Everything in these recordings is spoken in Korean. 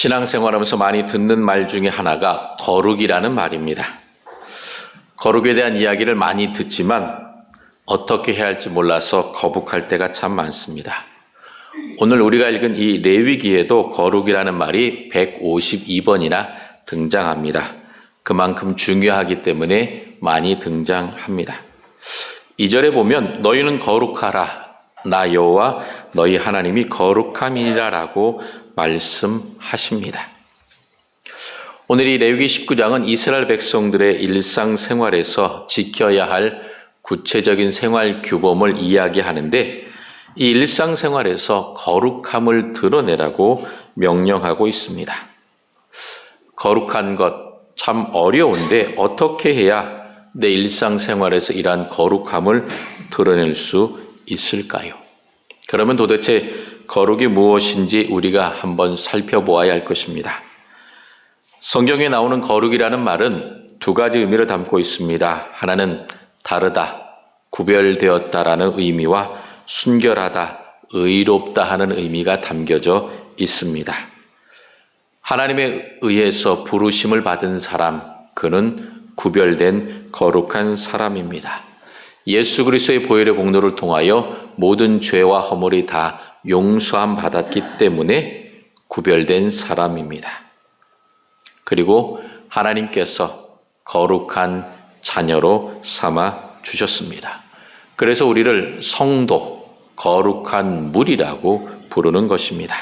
신앙생활하면서 많이 듣는 말 중에 하나가 거룩이라는 말입니다. 거룩에 대한 이야기를 많이 듣지만 어떻게 해야 할지 몰라서 거북할 때가 참 많습니다. 오늘 우리가 읽은 이 레위기에도 거룩이라는 말이 152번이나 등장합니다. 그만큼 중요하기 때문에 많이 등장합니다. 2절에 보면 너희는 거룩하라. 나 여호와 너희 하나님이 거룩함이니라 라고 말씀하십니다. 오늘 이 레위기 19장은 이스라엘 백성들의 일상생활에서 지켜야 할 구체적인 생활 규범을 이야기하는데 이 일상생활에서 거룩함을 드러내라고 명령하고 있습니다. 거룩한 것 참 어려운데 어떻게 해야 내 일상생활에서 이러한 거룩함을 드러낼 수 있을까요? 그러면 도대체 거룩이 무엇인지 우리가 한번 살펴보아야 할 것입니다. 성경에 나오는 거룩이라는 말은 두 가지 의미를 담고 있습니다. 하나는 다르다, 구별되었다라는 의미와 순결하다, 의롭다 하는 의미가 담겨져 있습니다. 하나님에 의해서 부르심을 받은 사람, 그는 구별된 거룩한 사람입니다. 예수 그리스도의 보혈의 공로를 통하여 모든 죄와 허물이 다 용서함 받았기 때문에 구별된 사람입니다. 그리고 하나님께서 거룩한 자녀로 삼아 주셨습니다. 그래서 우리를 성도, 거룩한 무리라고 부르는 것입니다.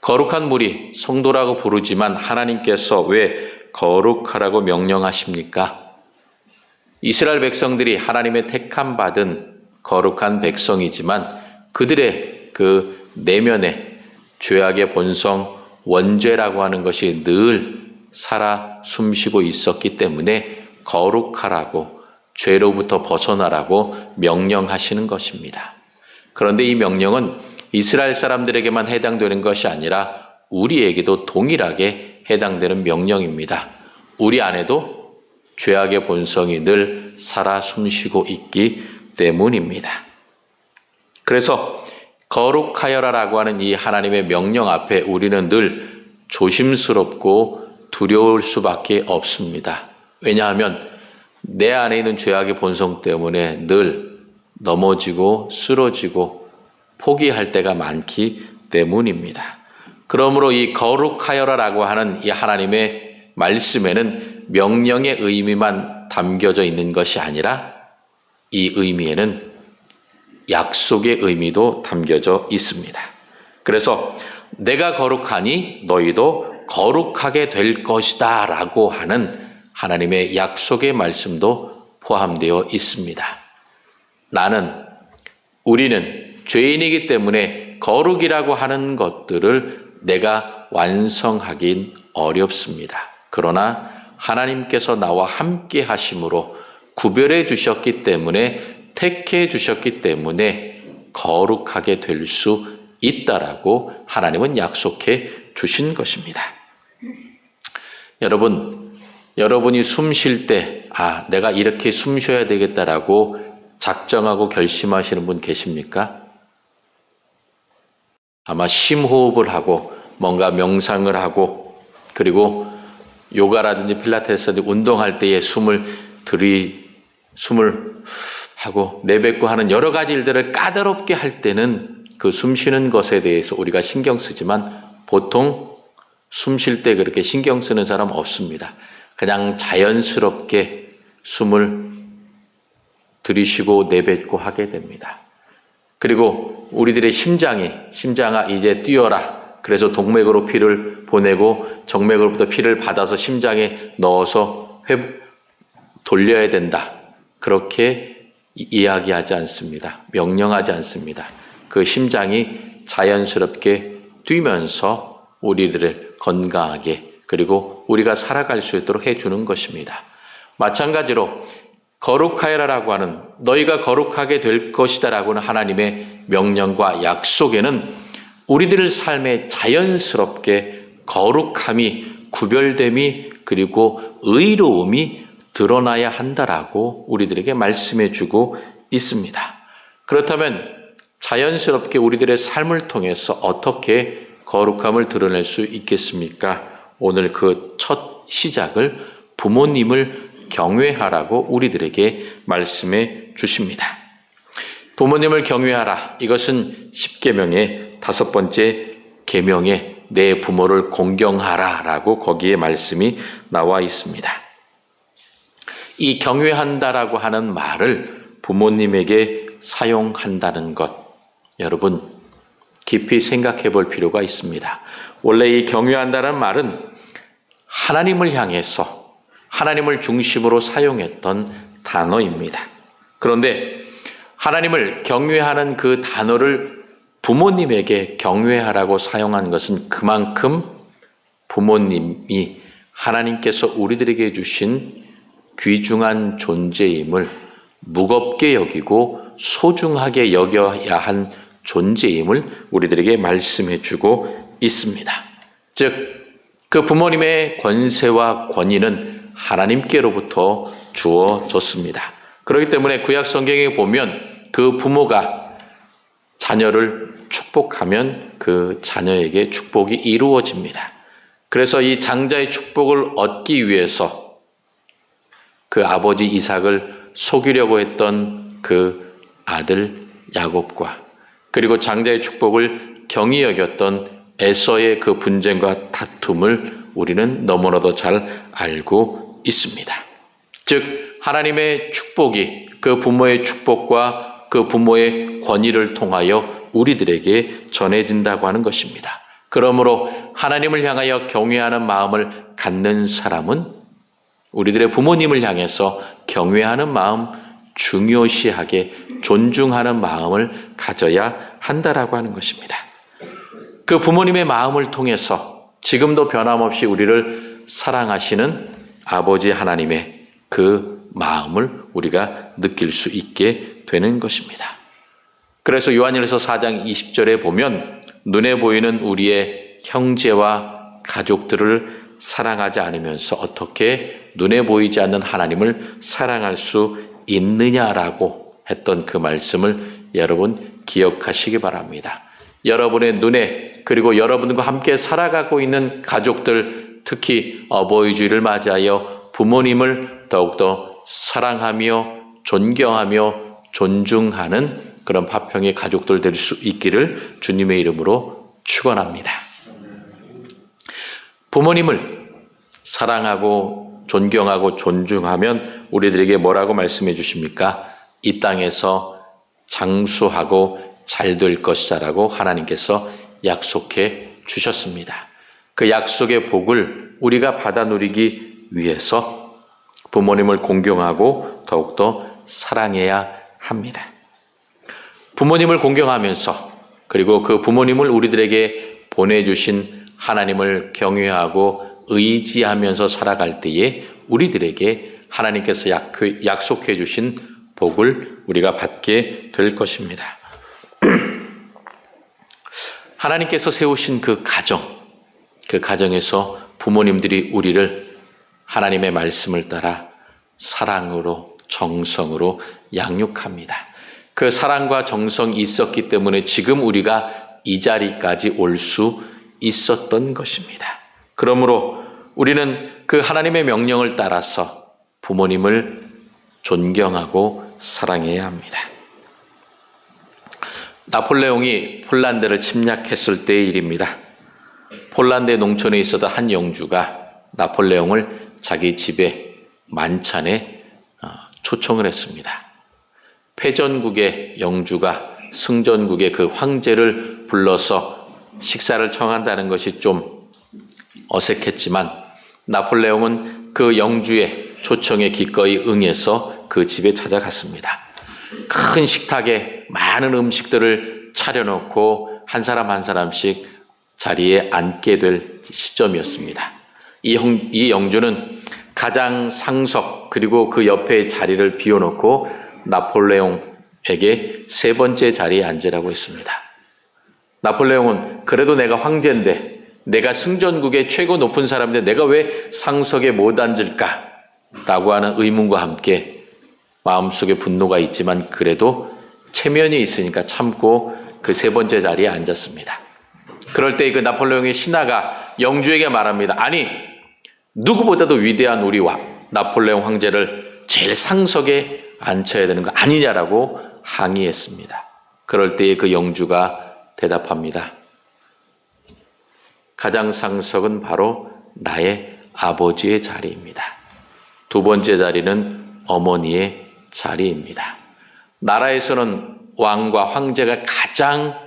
거룩한 무리, 성도라고 부르지만 하나님께서 왜 거룩하라고 명령하십니까? 이스라엘 백성들이 하나님의 택함 받은 거룩한 백성이지만 그들의 그 내면에 죄악의 본성, 원죄라고 하는 것이 늘 살아 숨쉬고 있었기 때문에 거룩하라고, 죄로부터 벗어나라고 명령하시는 것입니다. 그런데 이 명령은 이스라엘 사람들에게만 해당되는 것이 아니라 우리에게도 동일하게 해당되는 명령입니다. 우리 안에도 죄악의 본성이 늘 살아 숨쉬고 있기 때문입니다. 그래서 거룩하여라라고 하는 이 하나님의 명령 앞에 우리는 늘 조심스럽고 두려울 수밖에 없습니다. 왜냐하면 내 안에 있는 죄악의 본성 때문에 늘 넘어지고 쓰러지고 포기할 때가 많기 때문입니다. 그러므로 이 거룩하여라라고 하는 이 하나님의 말씀에는 명령의 의미만 담겨져 있는 것이 아니라 이 의미에는 약속의 의미도 담겨져 있습니다. 그래서 내가 거룩하니 너희도 거룩하게 될 것이다 라고 하는 하나님의 약속의 말씀도 포함되어 있습니다. 우리는 죄인이기 때문에 거룩이라고 하는 것들을 내가 완성하긴 어렵습니다. 그러나 하나님께서 나와 함께 하심으로 구별해 주셨기 때문에, 택해 주셨기 때문에 거룩하게 될 수 있다라고 하나님은 약속해 주신 것입니다. 여러분이 숨 쉴 때 내가 이렇게 숨 쉬어야 되겠다라고 작정하고 결심하시는 분 계십니까? 아마 심호흡을 하고 뭔가 명상을 하고 그리고 요가라든지 필라테스 운동할 때에 숨을 하고 내뱉고 하는 여러 가지 일들을 까다롭게 할 때는 그 숨 쉬는 것에 대해서 우리가 신경 쓰지만 보통 숨 쉴 때 그렇게 신경 쓰는 사람 없습니다. 그냥 자연스럽게 숨을 들이쉬고 내뱉고 하게 됩니다. 그리고 우리들의 심장아 이제 뛰어라. 그래서 동맥으로 피를 보내고 정맥으로부터 피를 받아서 심장에 넣어서 돌려야 된다. 그렇게 이야기하지 않습니다. 명령하지 않습니다. 그 심장이 자연스럽게 뛰면서 우리들을 건강하게 그리고 우리가 살아갈 수 있도록 해주는 것입니다. 마찬가지로 거룩하여라라고 하는 너희가 거룩하게 될 것이다 라고 하는 하나님의 명령과 약속에는 우리들의 삶에 자연스럽게 거룩함이, 구별됨이 그리고 의로움이 드러나야 한다라고 우리들에게 말씀해 주고 있습니다. 그렇다면 자연스럽게 우리들의 삶을 통해서 어떻게 거룩함을 드러낼 수 있겠습니까? 오늘 그 첫 시작을 부모님을 경외하라고 우리들에게 말씀해 주십니다. 부모님을 경외하라. 이것은 10계명의 5번째 계명에 내 부모를 공경하라라고 거기에 말씀이 나와 있습니다. 이 경외한다라고 하는 말을 부모님에게 사용한다는 것, 여러분 깊이 생각해 볼 필요가 있습니다. 원래 이 경외한다는 말은 하나님을 향해서 하나님을 중심으로 사용했던 단어입니다. 그런데 하나님을 경외하는 그 단어를 부모님에게 경외하라고 사용한 것은 그만큼 부모님이 하나님께서 우리들에게 주신 귀중한 존재임을 무겁게 여기고 소중하게 여겨야 한 존재임을 우리들에게 말씀해 주고 있습니다. 즉, 그 부모님의 권세와 권위는 하나님께로부터 주어졌습니다. 그렇기 때문에 구약 성경에 보면 그 부모가 자녀를 축복하면 그 자녀에게 축복이 이루어집니다. 그래서 이 장자의 축복을 얻기 위해서 그 아버지 이삭을 속이려고 했던 그 아들 야곱과 그리고 장자의 축복을 경히 여겼던 에서의 그 분쟁과 다툼을 우리는 너무나도 잘 알고 있습니다. 즉 하나님의 축복이 그 부모의 축복과 그 부모의 권위를 통하여 우리들에게 전해진다고 하는 것입니다. 그러므로 하나님을 향하여 경외하는 마음을 갖는 사람은 우리들의 부모님을 향해서 경외하는 마음, 중요시하게 존중하는 마음을 가져야 한다라고 하는 것입니다. 그 부모님의 마음을 통해서 지금도 변함없이 우리를 사랑하시는 아버지 하나님의 그 마음을 우리가 느낄 수 있게 되는 것입니다. 그래서 요한일서 4장 20절에 보면 눈에 보이는 우리의 형제와 가족들을 사랑하지 않으면서 어떻게 눈에 보이지 않는 하나님을 사랑할 수 있느냐라고 했던 그 말씀을 여러분 기억하시기 바랍니다. 여러분의 눈에 그리고 여러분과 함께 살아가고 있는 가족들, 특히 어버이 주일을 맞이하여 부모님을 더욱더 사랑하며 존경하며 존중하는 그런 화평의 가족들 될 수 있기를 주님의 이름으로 축원합니다. 부모님을 사랑하고 존경하고 존중하면 우리들에게 뭐라고 말씀해 주십니까? 이 땅에서 장수하고 잘 될 것이다라고 하나님께서 약속해 주셨습니다. 그 약속의 복을 우리가 받아 누리기 위해서 부모님을 공경하고 더욱더 사랑해야 합니다. 부모님을 공경하면서 그리고 그 부모님을 우리들에게 보내주신 하나님을 경외하고 의지하면서 살아갈 때에 우리들에게 하나님께서 약속해 주신 복을 우리가 받게 될 것입니다. 하나님께서 세우신 그 가정에서 부모님들이 우리를 하나님의 말씀을 따라 사랑으로 정성으로 양육합니다. 그 사랑과 정성이 있었기 때문에 지금 우리가 이 자리까지 올 수 있었던 것입니다. 그러므로 우리는 그 하나님의 명령을 따라서 부모님을 존경하고 사랑해야 합니다. 나폴레옹이 폴란드를 침략했을 때의 일입니다. 폴란드의 농촌에 있었던 한 영주가 나폴레옹을 자기 집에 만찬에 초청을 했습니다. 패전국의 영주가 승전국의 그 황제를 불러서 식사를 청한다는 것이 좀 어색했지만 나폴레옹은 그 영주의 초청에 기꺼이 응해서 그 집에 찾아갔습니다. 큰 식탁에 많은 음식들을 차려놓고 한 사람 한 사람씩 자리에 앉게 될 시점이었습니다. 이 영주는 가장 상석 그리고 그 옆에 자리를 비워놓고 나폴레옹에게 세 번째 자리에 앉으라고 했습니다. 나폴레옹은 그래도 내가 황제인데 내가 승전국의 최고 높은 사람인데 내가 왜 상석에 못 앉을까? 라고 하는 의문과 함께 마음속에 분노가 있지만 그래도 체면이 있으니까 참고 그 세 번째 자리에 앉았습니다. 그럴 때 그 나폴레옹의 신하가 영주에게 말합니다. 아니, 누구보다도 위대한 우리 나폴레옹 황제를 제일 상석에 앉혀야 되는 거 아니냐라고 항의했습니다. 그럴 때에 그 영주가 대답합니다. 가장 상석은 바로 나의 아버지의 자리입니다. 두 번째 자리는 어머니의 자리입니다. 나라에서는 왕과 황제가 가장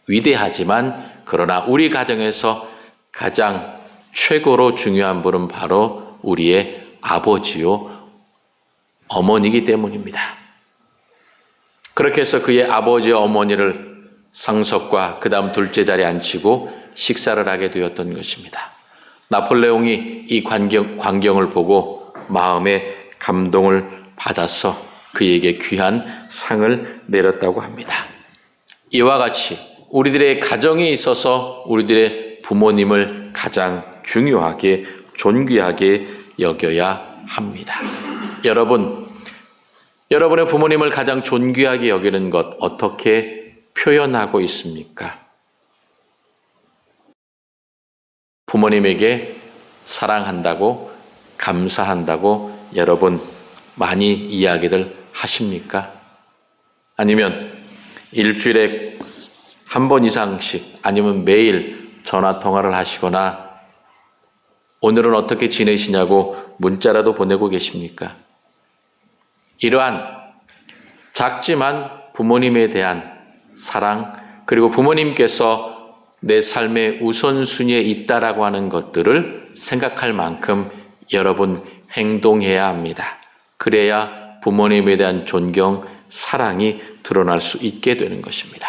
위대하지만 그러나 우리 가정에서 가장 최고로 중요한 분은 바로 우리의 아버지요 어머니이기 때문입니다. 그렇게 해서 그의 아버지와 어머니를 상석과 그 다음 둘째 자리에 앉히고 식사를 하게 되었던 것입니다. 나폴레옹이 이 광경을 보고 마음에 감동을 받아서 그에게 귀한 상을 내렸다고 합니다. 이와 같이 우리들의 가정에 있어서 우리들의 부모님을 가장 중요하게 존귀하게 여겨야 합니다. 여러분의 부모님을 가장 존귀하게 여기는 것 어떻게 표현하고 있습니까? 부모님에게 사랑한다고, 감사한다고 여러분 많이 이야기들 하십니까? 아니면 일주일에 한 번 이상씩 아니면 매일 전화 통화를 하시거나 오늘은 어떻게 지내시냐고 문자라도 보내고 계십니까? 이러한 작지만 부모님에 대한 사랑, 그리고 부모님께서 내 삶의 우선순위에 있다라고 하는 것들을 생각할 만큼 여러분 행동해야 합니다. 그래야 부모님에 대한 존경, 사랑이 드러날 수 있게 되는 것입니다.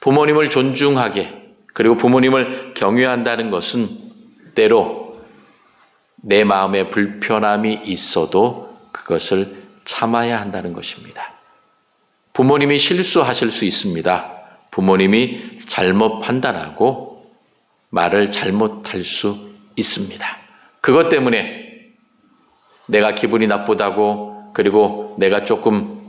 부모님을 존중하게, 그리고 부모님을 경외한다는 것은 때로 내 마음에 불편함이 있어도 그것을 참아야 한다는 것입니다. 부모님이 실수하실 수 있습니다. 부모님이 잘못 판단하고 말을 잘못할 수 있습니다. 그것 때문에 내가 기분이 나쁘다고, 그리고 내가 조금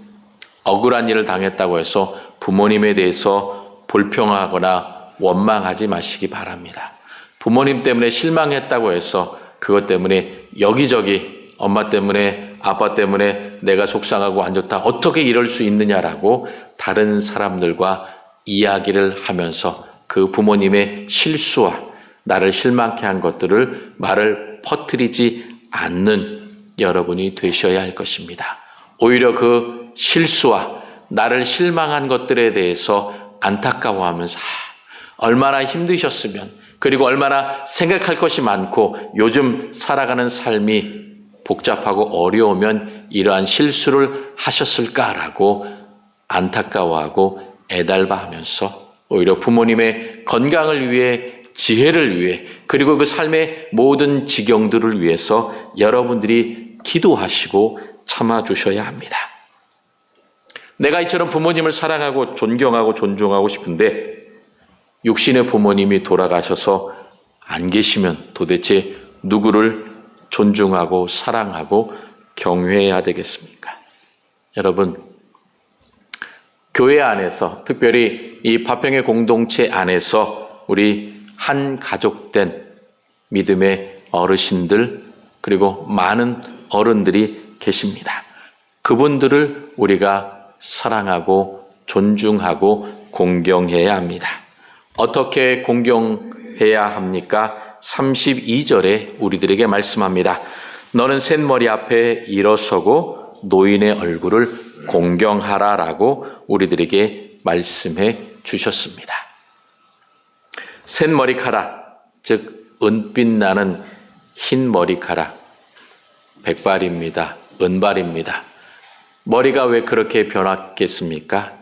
억울한 일을 당했다고 해서 부모님에 대해서 불평하거나 원망하지 마시기 바랍니다. 부모님 때문에 실망했다고 해서 그것 때문에 여기저기 엄마 때문에 아빠 때문에 내가 속상하고 안 좋다, 어떻게 이럴 수 있느냐라고 다른 사람들과 이야기를 하면서 그 부모님의 실수와 나를 실망케 한 것들을 말을 퍼뜨리지 않는 여러분이 되셔야 할 것입니다. 오히려 그 실수와 나를 실망한 것들에 대해서 안타까워하면서 얼마나 힘드셨으면, 그리고 얼마나 생각할 것이 많고 요즘 살아가는 삶이 복잡하고 어려우면 이러한 실수를 하셨을까라고 안타까워하고 애달바하면서 오히려 부모님의 건강을 위해, 지혜를 위해, 그리고 그 삶의 모든 지경들을 위해서 여러분들이 기도하시고 참아주셔야 합니다. 내가 이처럼 부모님을 사랑하고 존경하고 존중하고 싶은데 육신의 부모님이 돌아가셔서 안 계시면 도대체 누구를 존중하고 사랑하고 경외해야 되겠습니까? 여러분, 교회 안에서, 특별히 이 파평의 공동체 안에서 우리 한 가족된 믿음의 어르신들, 그리고 많은 어른들이 계십니다. 그분들을 우리가 사랑하고 존중하고 공경해야 합니다. 어떻게 공경해야 합니까? 32절에 우리들에게 말씀합니다. 너는 셋머리 앞에 일어서고 노인의 얼굴을 공경하라라고 우리들에게 말씀해 주셨습니다. 셋머리카락, 즉 은빛 나는 흰 머리카락, 백발입니다. 은발입니다. 머리가 왜 그렇게 변했겠습니까?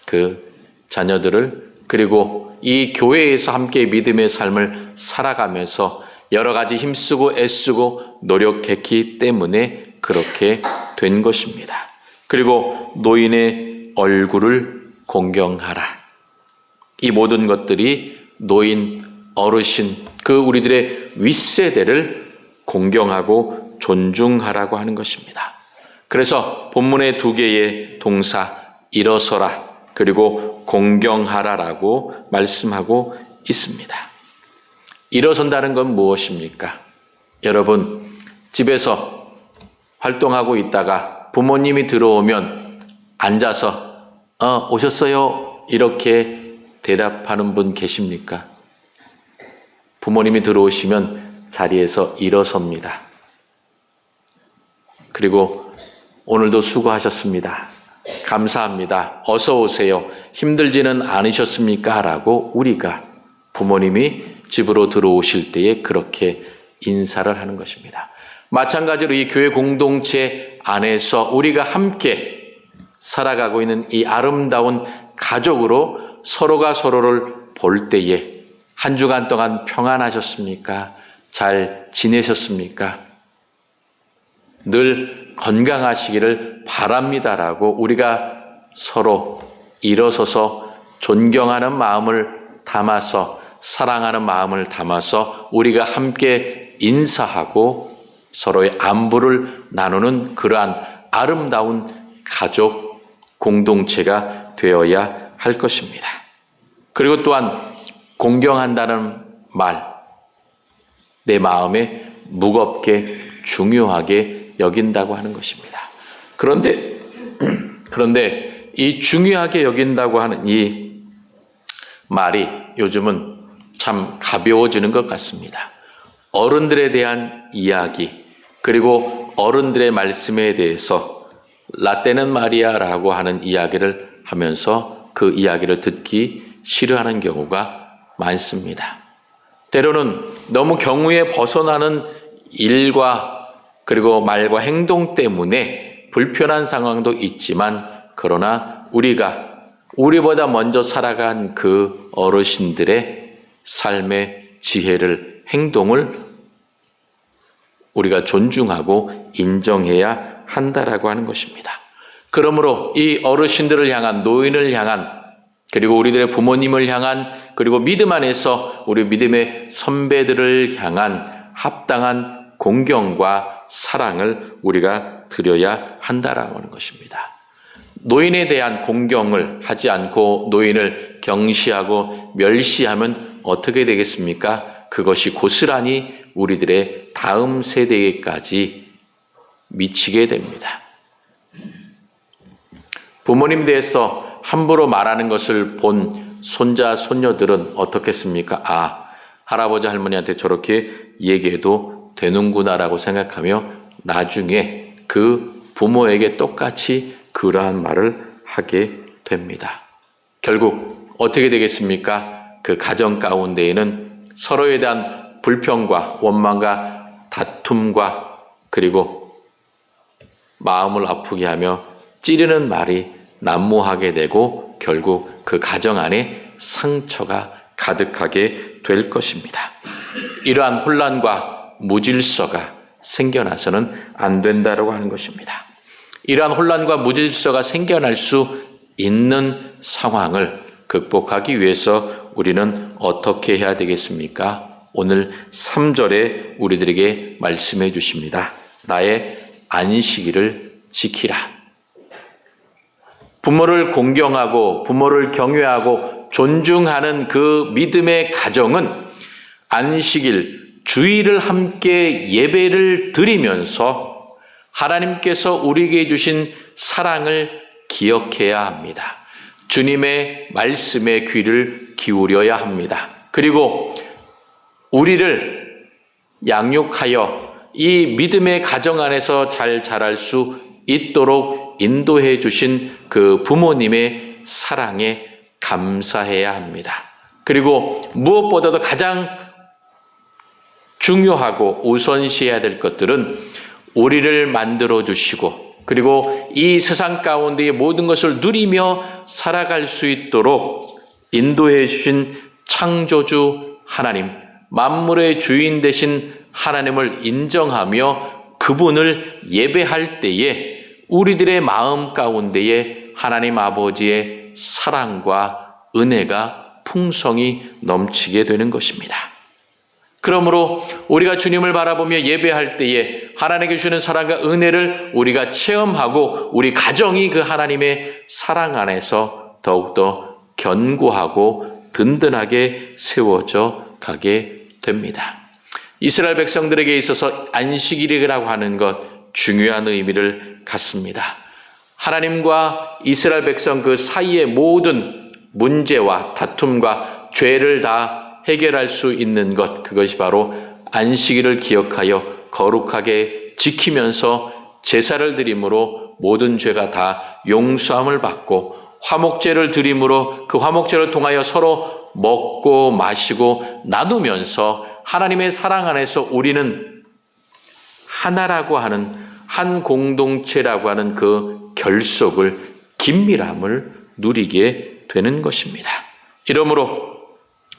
그 자녀들을, 그리고 이 교회에서 함께 믿음의 삶을 살아가면서 여러 가지 힘쓰고 애쓰고 노력했기 때문에 그렇게 된 것입니다. 그리고 노인의 얼굴을 공경하라. 이 모든 것들이 노인, 어르신, 그 우리들의 윗세대를 공경하고 존중하라고 하는 것입니다. 그래서 본문의 두 개의 동사 일어서라 그리고 공경하라라고 말씀하고 있습니다. 일어선다는 건 무엇입니까? 여러분, 집에서 활동하고 있다가 부모님이 들어오면 앉아서 오셨어요? 이렇게 대답하는 분 계십니까? 부모님이 들어오시면 자리에서 일어섭니다. 그리고 오늘도 수고하셨습니다. 감사합니다. 어서 오세요. 힘들지는 않으셨습니까? 라고 우리가 부모님이 집으로 들어오실 때에 그렇게 인사를 하는 것입니다. 마찬가지로 이 교회 공동체 안에서 우리가 함께 살아가고 있는 이 아름다운 가족으로 서로가 서로를 볼 때에 한 주간 동안 평안하셨습니까? 잘 지내셨습니까? 늘 건강하시기를 바랍니다라고 우리가 서로 일어서서 존경하는 마음을 담아서 사랑하는 마음을 담아서 우리가 함께 인사하고 서로의 안부를 나누는 그러한 아름다운 가족 공동체가 되어야 할 것입니다. 그리고 또한 공경한다는 말, 내 마음에 무겁게 중요하게 여긴다고 하는 것입니다. 그런데 이 중요하게 여긴다고 하는 이 말이 요즘은 참 가벼워지는 것 같습니다. 어른들에 대한 이야기, 그리고 어른들의 말씀에 대해서 라떼는 말이야라고 하는 이야기를 하면서 그 이야기를 듣기 싫어하는 경우가 많습니다. 때로는 너무 경우에 벗어나는 일과 그리고 말과 행동 때문에 불편한 상황도 있지만, 그러나 우리보다 먼저 살아간 그 어르신들의 삶의 지혜를, 행동을 우리가 존중하고 인정해야 한다라고 하는 것입니다. 그러므로 이 어르신들을 향한, 노인을 향한, 그리고 우리들의 부모님을 향한, 그리고 믿음 안에서 우리 믿음의 선배들을 향한 합당한 공경과 사랑을 우리가 드려야 한다라고 하는 것입니다. 노인에 대한 공경을 하지 않고 노인을 경시하고 멸시하면 어떻게 되겠습니까? 그것이 고스란히 우리들의 다음 세대에까지 미치게 됩니다. 부모님 대해서 함부로 말하는 것을 본 손자, 손녀들은 어떻겠습니까? 할아버지, 할머니한테 저렇게 얘기해도 되는구나라고 생각하며 나중에 그 부모에게 똑같이 그러한 말을 하게 됩니다. 결국 어떻게 되겠습니까? 그 가정 가운데에는 서로에 대한 불평과 원망과 다툼과 그리고 마음을 아프게 하며 찌르는 말이 난무하게 되고 결국 그 가정 안에 상처가 가득하게 될 것입니다. 이러한 혼란과 무질서가 생겨나서는 안 된다고 하는 것입니다. 이러한 혼란과 무질서가 생겨날 수 있는 상황을 극복하기 위해서 우리는 어떻게 해야 되겠습니까? 오늘 3절에 우리들에게 말씀해 주십니다. 나의 안식일을 지키라. 부모를 공경하고 부모를 경외하고 존중하는 그 믿음의 가정은 안식일, 주일을 함께 예배를 드리면서 하나님께서 우리에게 주신 사랑을 기억해야 합니다. 주님의 말씀에 귀를 기울여야 합니다. 그리고 우리를 양육하여 이 믿음의 가정 안에서 잘 자랄 수 있도록 인도해 주신 그 부모님의 사랑에 감사해야 합니다. 그리고 무엇보다도 가장 중요하고 우선시해야 될 것들은 우리를 만들어 주시고 그리고 이 세상 가운데의 모든 것을 누리며 살아갈 수 있도록 인도해 주신 창조주 하나님, 만물의 주인 되신 하나님을 인정하며 그분을 예배할 때에 우리들의 마음 가운데에 하나님 아버지의 사랑과 은혜가 풍성히 넘치게 되는 것입니다. 그러므로 우리가 주님을 바라보며 예배할 때에 하나님께 주시는 사랑과 은혜를 우리가 체험하고 우리 가정이 그 하나님의 사랑 안에서 더욱더 견고하고 든든하게 세워져 가게 됩니다. 이스라엘 백성들에게 있어서 안식일이라고 하는 것 중요한 의미를 갖습니다. 하나님과 이스라엘 백성 그 사이의 모든 문제와 다툼과 죄를 다 해결할 수 있는 것, 그것이 바로 안식일을 기억하여 거룩하게 지키면서 제사를 드림으로 모든 죄가 다 용서함을 받고 화목제를 드림으로 그 화목제를 통하여 서로 먹고 마시고 나누면서 하나님의 사랑 안에서 우리는 하나라고 하는 한 공동체라고 하는 그 결속을 긴밀함을 누리게 되는 것입니다. 이러므로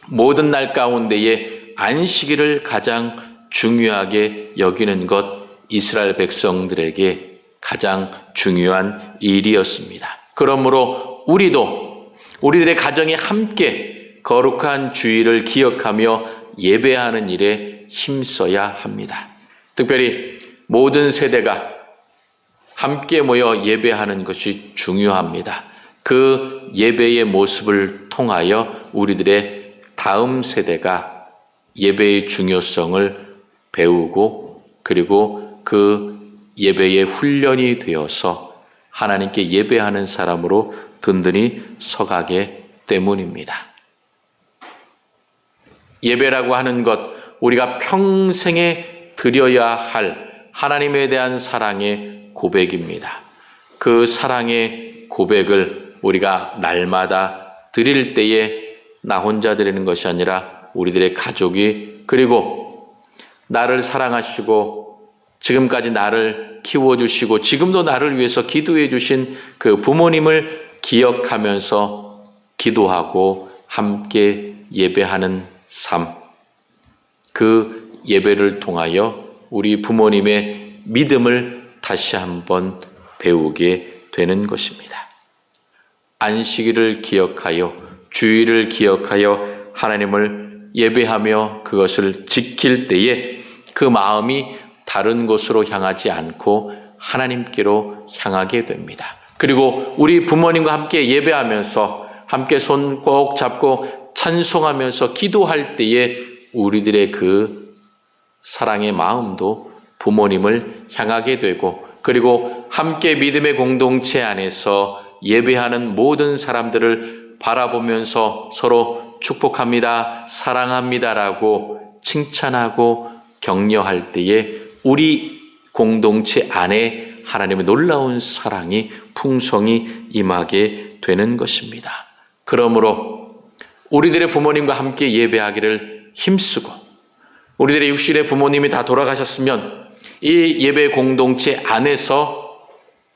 모든 날 가운데에 안식일을 가장 중요하게 여기는 것 이스라엘 백성들에게 가장 중요한 일이었습니다. 그러므로 우리도 우리들의 가정이 함께 거룩한 주일을 기억하며 예배하는 일에 힘써야 합니다. 특별히 모든 세대가 함께 모여 예배하는 것이 중요합니다. 그 예배의 모습을 통하여 우리들의 다음 세대가 예배의 중요성을 배우고 그리고 그 예배의 훈련이 되어서 하나님께 예배하는 사람으로 든든히 서가게 때문입니다. 예배라고 하는 것, 우리가 평생에 드려야 할 하나님에 대한 사랑의 고백입니다. 그 사랑의 고백을 우리가 날마다 드릴 때에 나 혼자 드리는 것이 아니라 우리들의 가족이 그리고 나를 사랑하시고 지금까지 나를 키워주시고 지금도 나를 위해서 기도해 주신 그 부모님을 기억하면서 기도하고 함께 예배하는 삶, 그 예배를 통하여 우리 부모님의 믿음을 다시 한번 배우게 되는 것입니다. 안식일을 기억하여 주일을 기억하여 하나님을 예배하며 그것을 지킬 때에 그 마음이 다른 곳으로 향하지 않고 하나님께로 향하게 됩니다. 그리고 우리 부모님과 함께 예배하면서 함께 손 꼭 잡고 찬송하면서 기도할 때에 우리들의 그 사랑의 마음도 부모님을 향하게 되고 그리고 함께 믿음의 공동체 안에서 예배하는 모든 사람들을 바라보면서 서로 축복합니다, 사랑합니다라고 칭찬하고 격려할 때에 우리 공동체 안에 하나님의 놀라운 사랑이 풍성히 임하게 되는 것입니다. 그러므로 우리들의 부모님과 함께 예배하기를 힘쓰고 우리들의 육신의 부모님이 다 돌아가셨으면 이 예배 공동체 안에서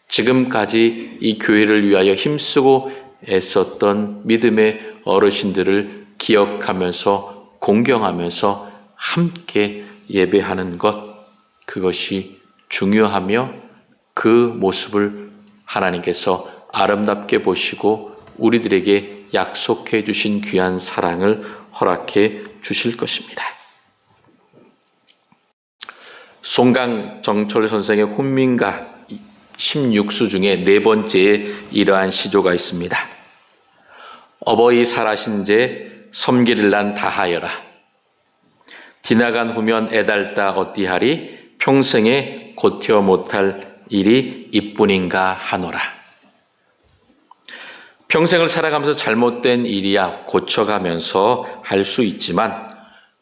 지금까지 이 교회를 위하여 힘쓰고 애썼던 믿음의 어르신들을 기억하면서 공경하면서 함께 예배하는 것, 그것이 중요하며 그 모습을 하나님께서 아름답게 보시고 우리들에게 약속해 주신 귀한 사랑을 허락해 주실 것입니다. 송강 정철 선생의 훈민가 16수 중에 네 번째에 이러한 시조가 있습니다. 어버이 살아신 제 섬기를 난 다하여라. 디나간 후면 애달다 어찌하리 평생에 고텨 못할 일이 이뿐인가 하노라. 평생을 살아가면서 잘못된 일이야 고쳐가면서 할 수 있지만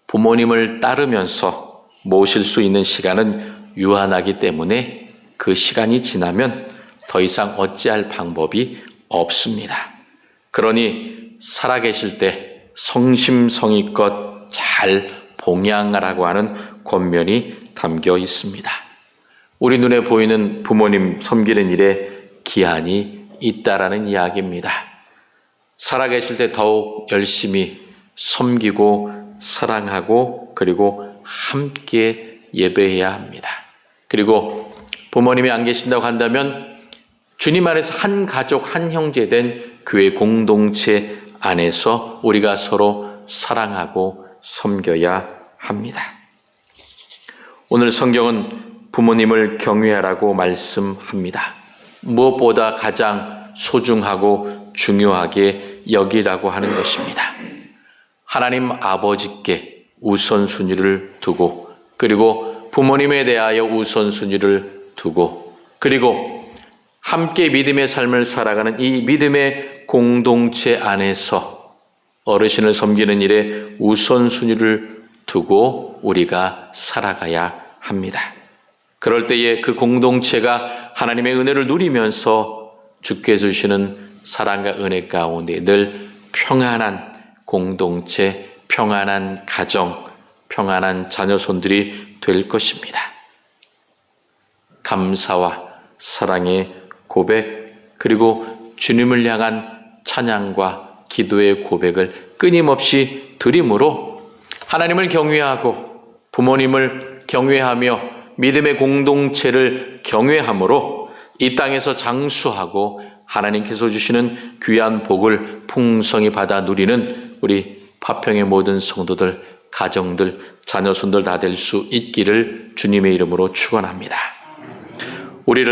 부모님을 따르면서 모실 수 있는 시간은 유한하기 때문에 그 시간이 지나면 더 이상 어찌할 방법이 없습니다. 그러니 살아계실 때 성심성의껏 잘 봉양하라고 하는 권면이 담겨 있습니다. 우리 눈에 보이는 부모님 섬기는 일에 기한이 있다라는 이야기입니다. 살아계실 때 더욱 열심히 섬기고 사랑하고 그리고 함께 예배해야 합니다. 그리고 부모님이 안 계신다고 한다면 주님 안에서 한 가족 한 형제 된 교회 공동체 안에서 우리가 서로 사랑하고 섬겨야 합니다. 오늘 성경은 부모님을 경외하라고 말씀합니다. 무엇보다 가장 소중하고 중요하게 여기라고 하는 것입니다. 하나님 아버지께 우선순위를 두고, 그리고 부모님에 대하여 우선순위를 두고, 그리고 함께 믿음의 삶을 살아가는 이 믿음의 공동체 안에서 어르신을 섬기는 일에 우선순위를 두고 우리가 살아가야 합니다. 그럴 때에 그 공동체가 하나님의 은혜를 누리면서 주께 주시는 사랑과 은혜 가운데 늘 평안한 공동체, 평안한 가정, 평안한 자녀손들이 될 것입니다. 감사와 사랑의 고백, 그리고 주님을 향한 찬양과 기도의 고백을 끊임없이 드림으로 하나님을 경외하고 부모님을 경외하며 믿음의 공동체를 경외함으로 이 땅에서 장수하고 하나님께서 주시는 귀한 복을 풍성히 받아 누리는 우리 파평의 모든 성도들, 가정들, 자녀손들 다 될 수 있기를 주님의 이름으로 축원합니다. 우리를